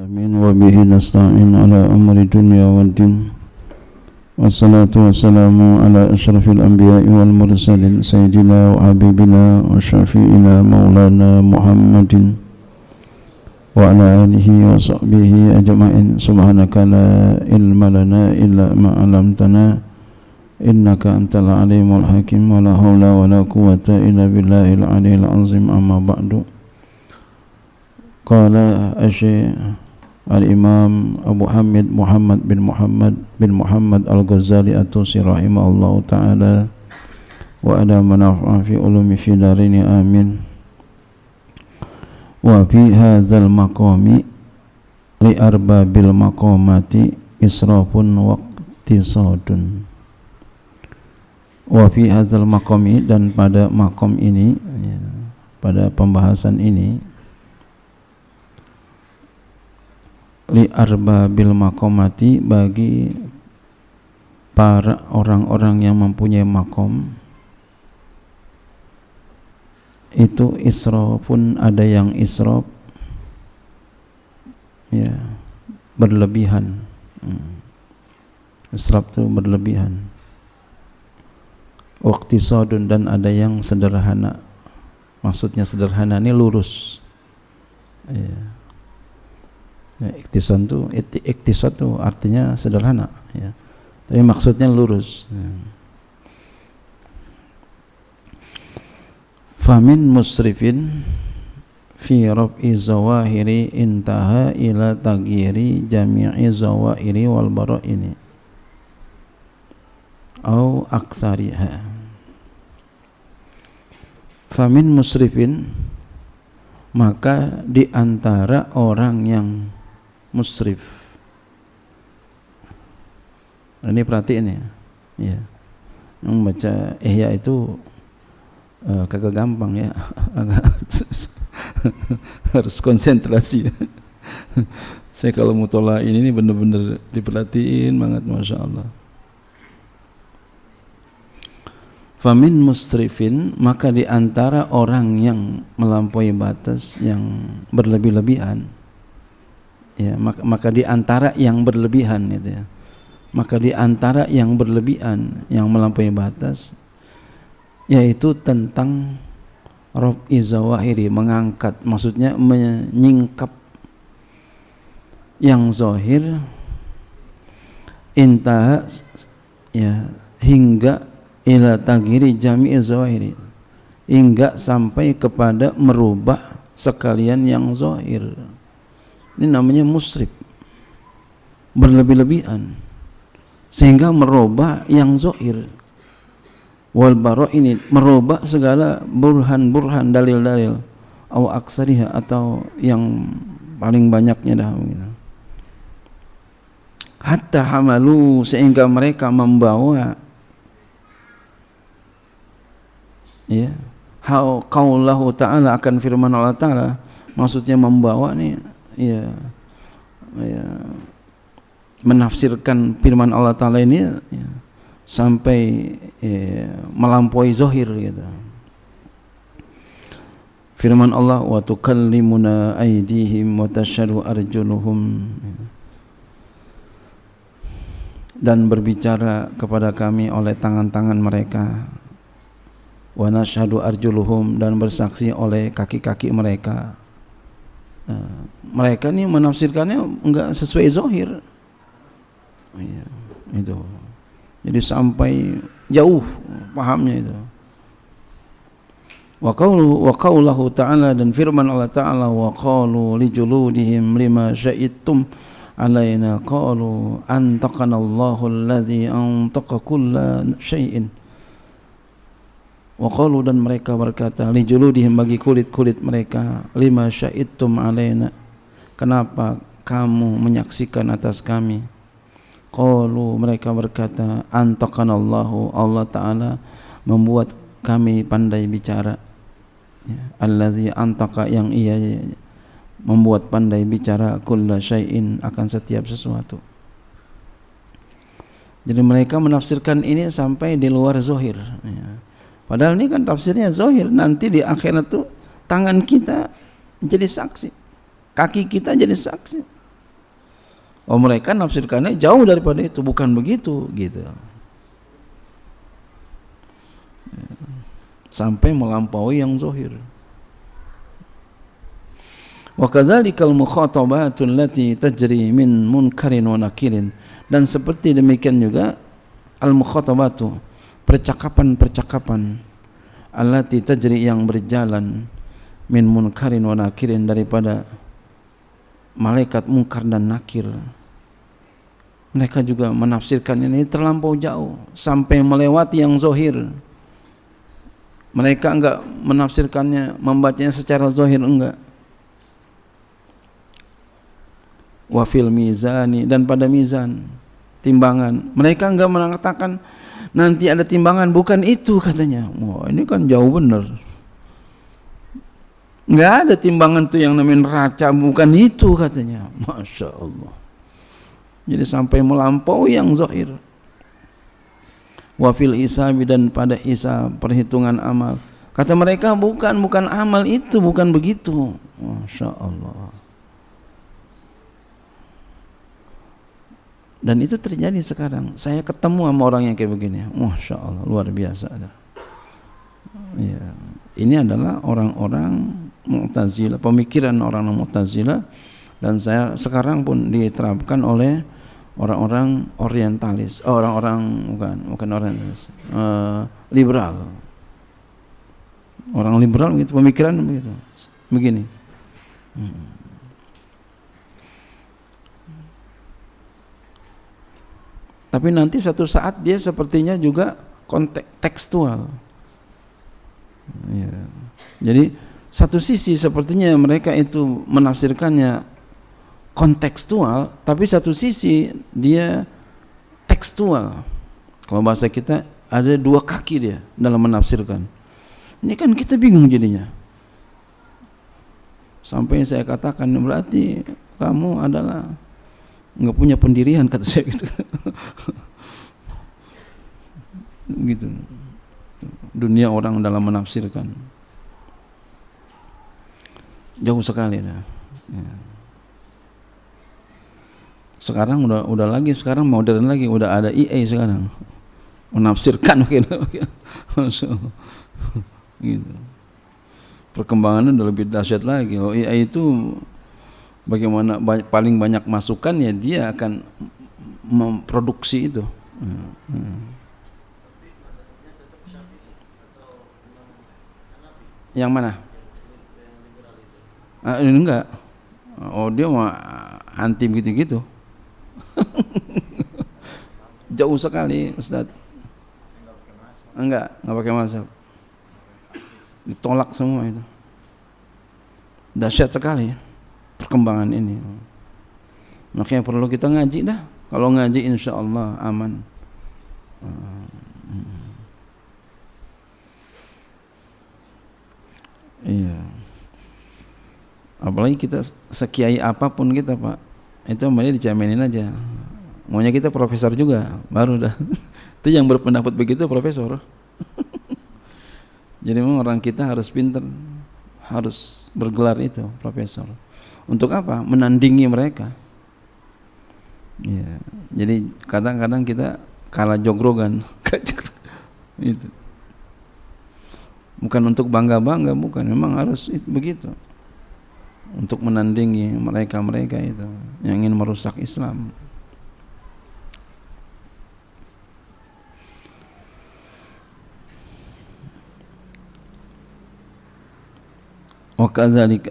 Alamin wa bihi nasta'in ala amri dunya wad din. Wassalatu wassalamu ala asyrafil anbiya'i wal mursalin sayyidina wa habibina wa syafi'ina maulana Muhammadin wa ala alihi wa sahbihi ajma'in. Subhanaka la ilma lana illa ma 'allamtana innaka antal alimul hakim. Wa la haula wa la quwwata illa billahil aliyil azim. Amma ba'du. Qala Asy-Syaikh Al-Imam Abu Hamid Muhammad bin Muhammad Al-Ghazali At-Tusi rahimahullahu ta'ala wa ada manafa'a fi ulumi fi darini amin. Wa fi hadzal maqami li arbabil maqamati israfun wa iqtisadun. Wa fi hadzal maqami, dan pada maqam ini, pada pembahasan ini, li arbabil maqamati, bagi para orang-orang yang mempunyai makom, itu israfun, ada yang israf, ya, berlebihan. Israf itu berlebihan. Waqtisadun, dan ada yang sederhana. Maksudnya sederhana ini lurus, ya. Iktisad itu artinya sederhana, ya. Tapi maksudnya lurus. Famin musrifin fi raf'i zawahiri intaha ila taghyiri jami'i zawahiri wal bara'ini au aksariha. Famin musrifin, maka di antara orang yang musrif. Ini perhatiin ya. Membaca Ihya itu kagak gampang ya. Agak harus konsentrasi. Saya kalau mutolaa ini benar-benar diperhatiin banget, masya Allah. Famin musrifin, maka di antara orang yang melampaui batas, yang berlebih-lebihan, ya, maka di antara yang berlebihan itu ya. Maka di antara yang berlebihan, yang melampaui batas, yaitu tentang raf'i zawahiri, mengangkat, maksudnya menyingkap yang zahir, intaha, ya, hingga ila taghyiri jami'i zawahiri, hingga sampai kepada merubah sekalian yang zahir. Ini namanya musrif, berlebih-lebihan sehingga merubah yang zahir. Wal bara, ini merubah segala burhan-burhan, dalil-dalil, au aksariha, atau yang paling banyaknya dah begitu. Hatta hamalu, sehingga mereka membawa, ya, qaulahu ta'ala, akan firman Allah Ta'ala, maksudnya membawa nih, ya, menafsirkan firman Allah Ta'ala ini, ya, sampai melampaui zahir gitu. Firman Allah, wa tukallimuna aydihim wa tashhadu arjuluhum, dan berbicara kepada kami oleh tangan-tangan mereka, wa nashhadu arjuluhum, dan bersaksi oleh kaki-kaki mereka. Mereka ini menafsirkannya enggak sesuai zahir, ya, itu. Jadi sampai jauh pahamnya itu. Wa qaulahu ta'ala, dan firman Allah Ta'ala, wa qalu li juludihim lima sya'idtum alaina qalu antaqana Allahu alladhi antaqa kulla syai'in. Wa qalu, dan mereka berkata, li juludihim, bagi kulit-kulit mereka, lima sya'idtum alaina, kenapa kamu menyaksikan atas kami? Qalu, mereka berkata, antaqanallahu, Allah Ta'ala membuat kami pandai bicara, ya. Allazi antaqa, yang ia membuat pandai bicara, kulla syai'in, akan setiap sesuatu. Jadi mereka menafsirkan ini sampai di luar zahir, ya. Padahal ini kan tafsirnya zahir. Nanti di akhirat tuh tangan kita jadi saksi, kaki kita jadi saksi, Oh, mereka nafsirkannya jauh daripada itu, bukan begitu gitu. Sampai melampaui yang zahir. Wa kadzalikal mukhatabatu allati tajri min munkarin wa nakirin, dan seperti demikian juga al mukhatabatu, percakapan-percakapan, allati tajri, yang berjalan, min munkarin wa nakirin, daripada malaikat munkar dan nakir. Mereka juga menafsirkan ini terlampau jauh sampai melewati yang zahir. Mereka enggak menafsirkannya, membacanya secara zahir, enggak. Wa fil mizani, dan pada mizan, timbangan, mereka enggak mengatakan nanti ada timbangan, bukan itu katanya. Wah, ini kan jauh benar. Enggak ada timbangan tuh yang namanya neraca, bukan itu katanya. Masya Allah. Jadi sampai melampaui yang zahir. Wa fil hisabi, dan pada hisab, perhitungan amal, kata mereka bukan amal itu, bukan begitu. Masya Allah. Dan itu terjadi sekarang. Saya ketemu sama orang yang kayak begini. Masya Allah, luar biasa. Ya, ini adalah orang-orang Mu'tazilah, pemikiran orang Mu'tazilah, dan saya sekarang pun diterapkan oleh orang-orang orientalis, orang-orang bukan orientalis, liberal. Orang liberal begitu, pemikiran begitu, begini. Tapi nanti satu saat dia sepertinya juga kontekstual. Ya. Jadi satu sisi sepertinya mereka itu menafsirkannya kontekstual, tapi satu sisi dia tekstual. Kalau bahasa kita ada dua kaki dia dalam menafsirkan. Ini kan kita bingung jadinya. Sampai saya katakan, berarti kamu adalah nggak punya pendirian, kata saya gitu. Gitu. Dunia orang dalam menafsirkan jauh sekali dah. Ya. Sekarang udah lagi, sekarang modern lagi, udah ada IA sekarang menafsirkan gitu. Gitu. Perkembangannya udah lebih dahsyat lagi. Oh, AI itu bagaimana paling banyak masukan, ya dia akan memproduksi itu. Yang mana? Ini enggak. Oh, dia mau anti gitu-gitu. Jauh sekali, Ustaz. Enggak pakai mazhab. Ditolak semua itu. Dahsyat sekali perkembangan ini. Makanya perlu kita ngaji dah. Kalau ngaji insya Allah aman. Iya. Apalagi kita sekiai apapun kita, Pak, itu namanya dicamenin aja. Maunya kita profesor juga, baru dah. Itu yang berpendapat begitu profesor. Jadi memang orang kita harus pintar, harus bergelar itu profesor. Untuk apa? Menandingi mereka. Ya, jadi kadang-kadang kita kalah jogrogan. Itu. Bukan untuk bangga-bangga, bukan. Memang harus begitu. Untuk menandingi mereka-mereka itu yang ingin merusak Islam. Wa kadzalik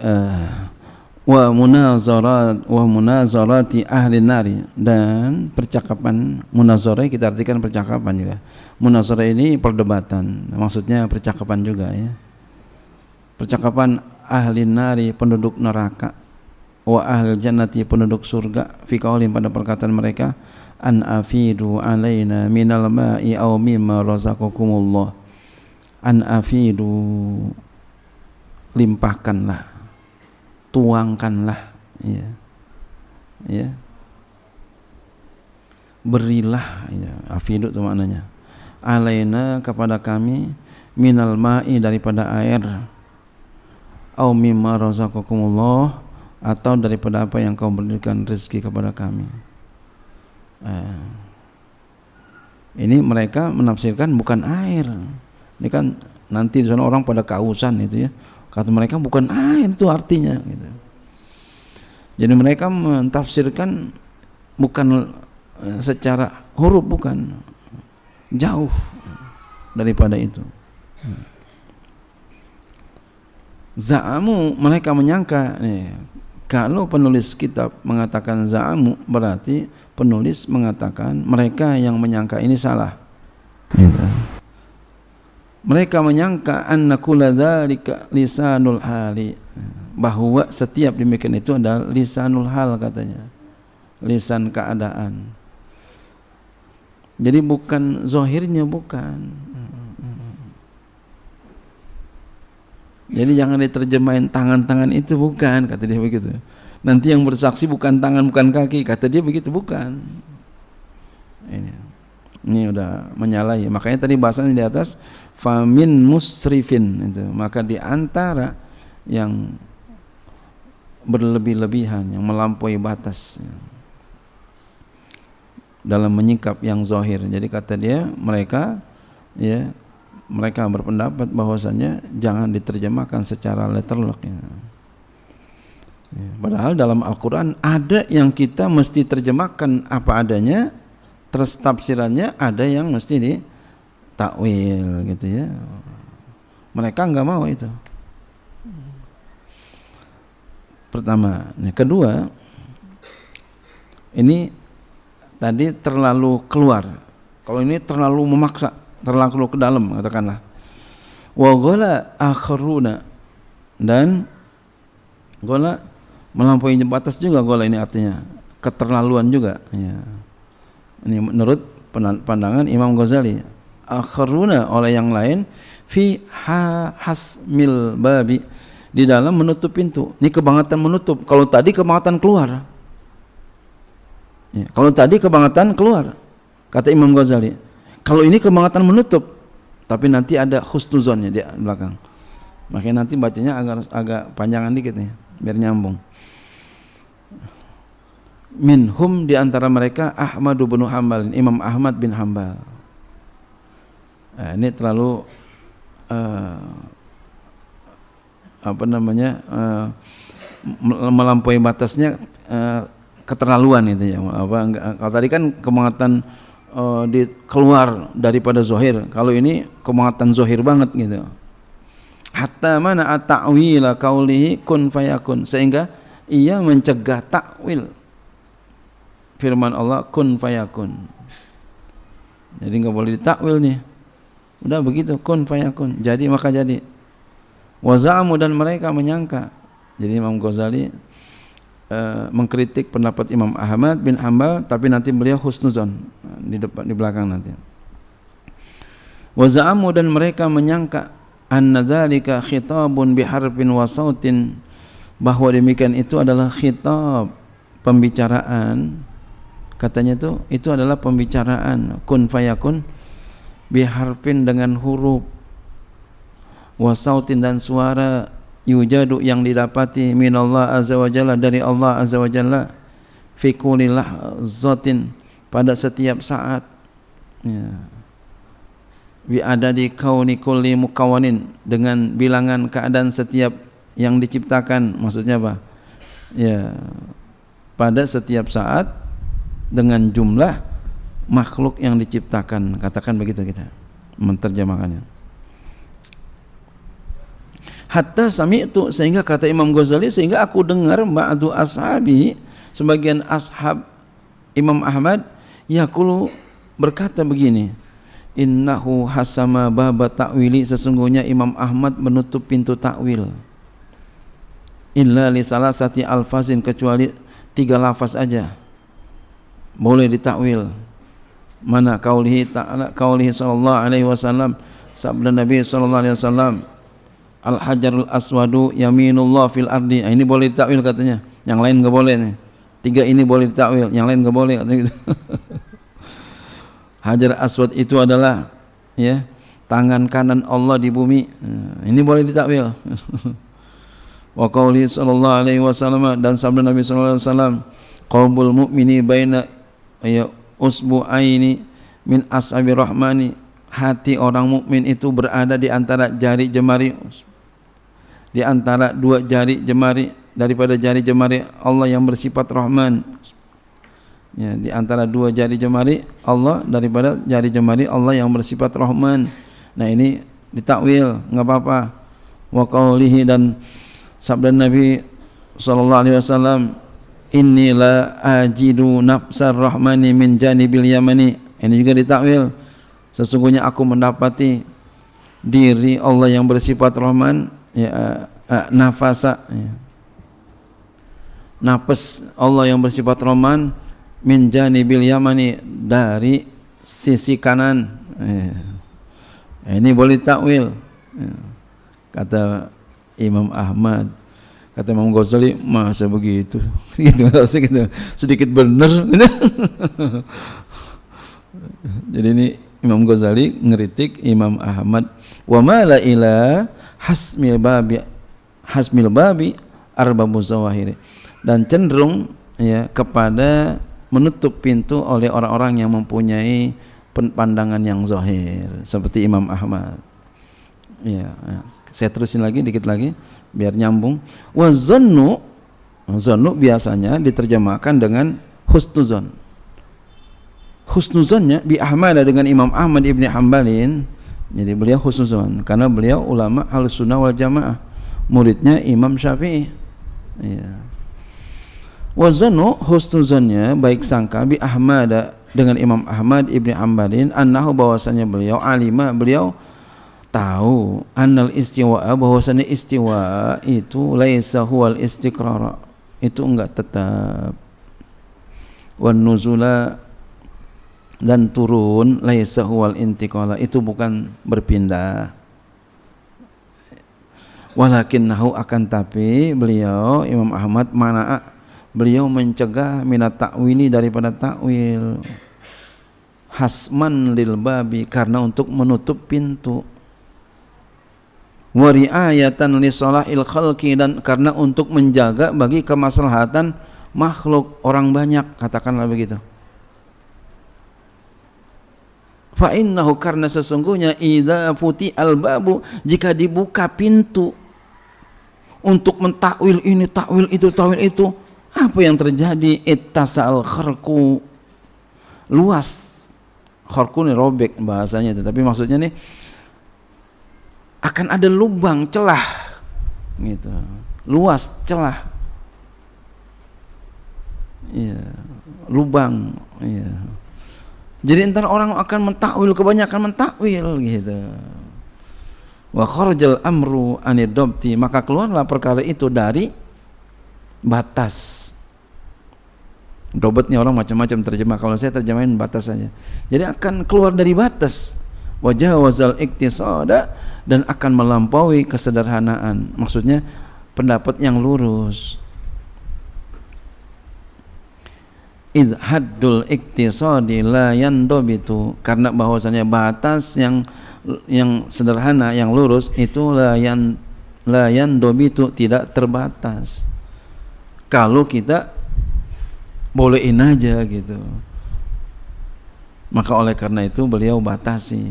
wa munazarati ahli nari, dan percakapan munazarah kita artikan percakapan juga. Munazarah ini perdebatan, maksudnya percakapan juga ya. Percakapan ahli nari, penduduk neraka, wa ahli jannati, penduduk surga, fi qaulin, pada perkataan mereka, an afidu alaina minal ma'i aw mimma razaqakumullah. An afidu, limpahkanlah, tuangkanlah, ya, ya, berilah, ya, afidu itu maknanya, alaina, kepada kami, minal ma'i, daripada air, au mimma razaqakumullah, atau daripada apa yang kau berikan rezeki kepada kami. Ini mereka menafsirkan bukan air. Ini kan nanti di sana orang pada kehausan itu ya. Kata mereka bukan air itu artinya gitu. Jadi mereka mentafsirkan bukan secara huruf, bukan, jauh daripada itu. Za'amu, mereka menyangka nih. Kalau penulis kitab mengatakan za'amu, berarti penulis mengatakan mereka yang menyangka ini salah gitu. Mereka menyangka anna kulla dzalika lisanul hali, bahwa setiap demikian itu adalah lisanul hal, katanya, lisan keadaan. Jadi bukan zahirnya, bukan. Jadi jangan diterjemahin tangan-tangan itu, bukan, kata dia begitu. Nanti yang bersaksi bukan tangan, bukan kaki, kata dia begitu, bukan. Ini udah menyalahi. Makanya tadi bahasanya di atas famin musrifin itu. Maka di antara yang berlebih-lebihan, yang melampaui batas dalam menyikap yang zahir. Jadi kata dia mereka berpendapat bahwasanya jangan diterjemahkan secara letterlock ya. Padahal dalam Al-Quran ada yang kita mesti terjemahkan apa adanya, terus tafsirannya ada yang mesti ditakwil gitu ya. Mereka enggak mau itu. Pertama, kedua, ini tadi terlalu keluar. Kalau ini terlalu memaksa, terlalu ke dalam, katakanlah. Wa ghala akharuna, dan ghala melampaui batas juga. Ghala ini artinya keterlaluan juga ya. Ini menurut pandangan Imam Ghazali. Akharuna, oleh yang lain, fi hasmil babi, di dalam menutup pintu. Ini kebangetan menutup. Kalau tadi kebangetan keluar ya. Kalau tadi kebangetan keluar, kata Imam Ghazali. Kalau ini kebangetan menutup, tapi nanti ada husnuzonnya di belakang. Makanya nanti bacanya agak panjangan dikit nih, biar nyambung. Minhum, di antara mereka Ahmad bin Hanbal, Imam Ahmad bin Hanbal. Ini terlalu melampaui batasnya, keterlaluan itu ya. Kalau tadi kan kebangetan keluar daripada zahir, kalau ini kemangatan zahir banget gitu. Hatta mana at-ta'wila qaulihi kun fayakun, sehingga ia mencegah takwil firman Allah kun fayakun. Jadi enggak boleh ditakwil nih. Udah begitu, kun fayakun, jadi maka jadi. Wa za'amu, dan mereka menyangka. Jadi Imam Ghazali mengkritik pendapat Imam Ahmad bin Hanbal, tapi nanti beliau husnuzon di belakang nanti. Wa za'amu, dan mereka menyangka anna dzalika khitabun biharfin wa sautin, bahwa demikian itu adalah khitab, pembicaraan. Katanya itu adalah pembicaraan, kun fayakun, biharfin, dengan huruf, wa sautin, dan suara, yujadu, yang didapati, minallah azza wa jalla, dari Allah azza wa jalla, fi kulli lahzatin, pada setiap saat ya. Bi adadi kauni kulli mukawanin, dengan bilangan keadaan setiap yang diciptakan. Maksudnya apa? Ya, pada setiap saat dengan jumlah makhluk yang diciptakan, katakan begitu kita menerjemahkannya. Hatta sami'tu, sehingga kata Imam Ghazali, sehingga aku dengar ba'du ashabi, sebagian ashab Imam Ahmad, yaqulu, berkata begini, innahu hasama baba ta'wili, sesungguhnya Imam Ahmad menutup pintu takwil, illa li salasati alfazin, kecuali 3 lafaz aja boleh ditakwil. Mana? Qaulihi ta'ala, qaulihi sallallahu alaihi wasallam, sabda Nabi sallallahu alaihi wasallam, al hajarul aswadu yaminullah fil ardi. Ini boleh ditakwil katanya, yang lain enggak boleh nih. 3 ini boleh ditakwil, yang lain enggak boleh katanya gitu. Hajar aswad itu adalah ya tangan kanan Allah di bumi. Ini boleh ditakwil. Wa qauli sallallahu alaihi wasallam, dan sabda Nabi sallallahu alaihi wasallam, qalbul mu'mini baina usbu'aini min ashabi rahmani, hati orang mukmin itu berada di antara jari jemari, di antara dua jari jemari daripada jari jemari Allah yang bersifat Rahman. Ya, di antara dua jari jemari Allah daripada jari jemari Allah yang bersifat Rahman. Nah, ini ditakwil, enggak apa-apa. Wa qaulihi, dan sabda Nabi sallallahu alaihi wasallam, inni la ajidu nafsar rahmani min janibil yamani. Ini juga ditakwil, sesungguhnya aku mendapati diri Allah yang bersifat Rahman, ya, nafasa, ya, nafas Allah yang bersifat Rahman, min janibil yamani, dari sisi kanan, ya. Ini boleh takwil, ya. Kata Imam Ahmad, kata Imam Ghazali, masa begitu gitu, sedikit benar. Jadi ini Imam Ghazali ngeritik Imam Ahmad, wa mala ila hasmil babi arbabu zawahiri, dan cenderung, ya, kepada menutup pintu oleh orang-orang yang mempunyai pandangan yang zahir seperti Imam Ahmad. Ya, saya terusin lagi dikit lagi biar nyambung. Wa zannu biasanya diterjemahkan dengan husnuzon. Husnuzonnya bi Ahmad, dengan Imam Ahmad ibni Hanbalin. Jadi beliau husnuzon karena beliau ulama Ahlussunnah wal Jamaah, muridnya Imam Syafi'i. Ya. Wa zannu, husnuzonnya baik sangka, bi Ahmad, dengan Imam Ahmad ibni Hanbalin, annahu, bahwasanya beliau alima, beliau tahu, annal istiwa, bahwasanya istiwa itu laisa huwal istiqrar, itu enggak tetap, wan nuzula, dan turun, laisa huwal intiqala, itu bukan berpindah, walakinnahu, akan tapi beliau Imam Ahmad mana'a, beliau mencegah minat ta'wili, daripada ta'wil, hasman lil babi, karena untuk menutup pintu, wa ri'ayatan li salahil khalqi, dan karena untuk menjaga bagi kemaslahatan makhluk, orang banyak, katakanlah begitu. Fa innahu, karena sesungguhnya, idza futi al babu, jika dibuka pintu untuk mentakwil ini, takwil itu, apa yang terjadi? Ittasal kharqu, luas. Kharqu ini robek bahasanya itu, tapi maksudnya nih akan ada lubang, celah gitu, luas, celah, ya, lubang, ya. Jadi entar orang akan mentakwil, kebanyakan mentakwil gitu. Wa kharajal amru anid dabti, maka keluarlah perkara itu dari batas. Dobetnya orang macam-macam terjemah, kalau saya terjemahin batas saja. Jadi akan keluar dari batas. Wajawazal iktisada, dan akan melampaui kesederhanaan, maksudnya pendapat yang lurus. Idh haddul iktisadi la yandabitu, karena bahwasanya batas yang sederhana, yang lurus itu la yandabitu, tidak terbatas. Kalau kita bolehin aja gitu, maka oleh karena itu beliau batasi.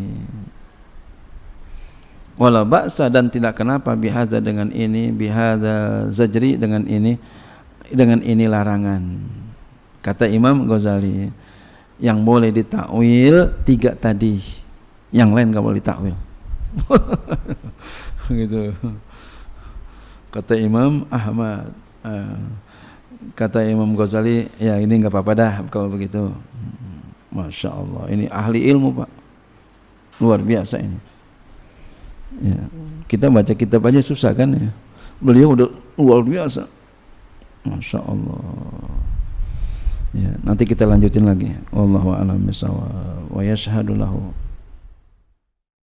Wala ba'sa, dan tidak kenapa, bihadza, dengan ini, bihadza zajri, dengan ini larangan. Kata Imam Ghazali, yang boleh ditakwil 3 tadi, yang lain enggak boleh ditakwil. Gitu. Kata Imam Ahmad. Kata Imam Ghazali, ya ini enggak apa-apa dah kalau begitu. Masya Allah, ini ahli ilmu Pak, luar biasa ini. Ya, kita baca kitab aja susah kan ya, beliau udah luar biasa, Masya Allah. Ya, nanti kita lanjutin lagi. Wallahu a'lam bishawab, wa yashhadu lahu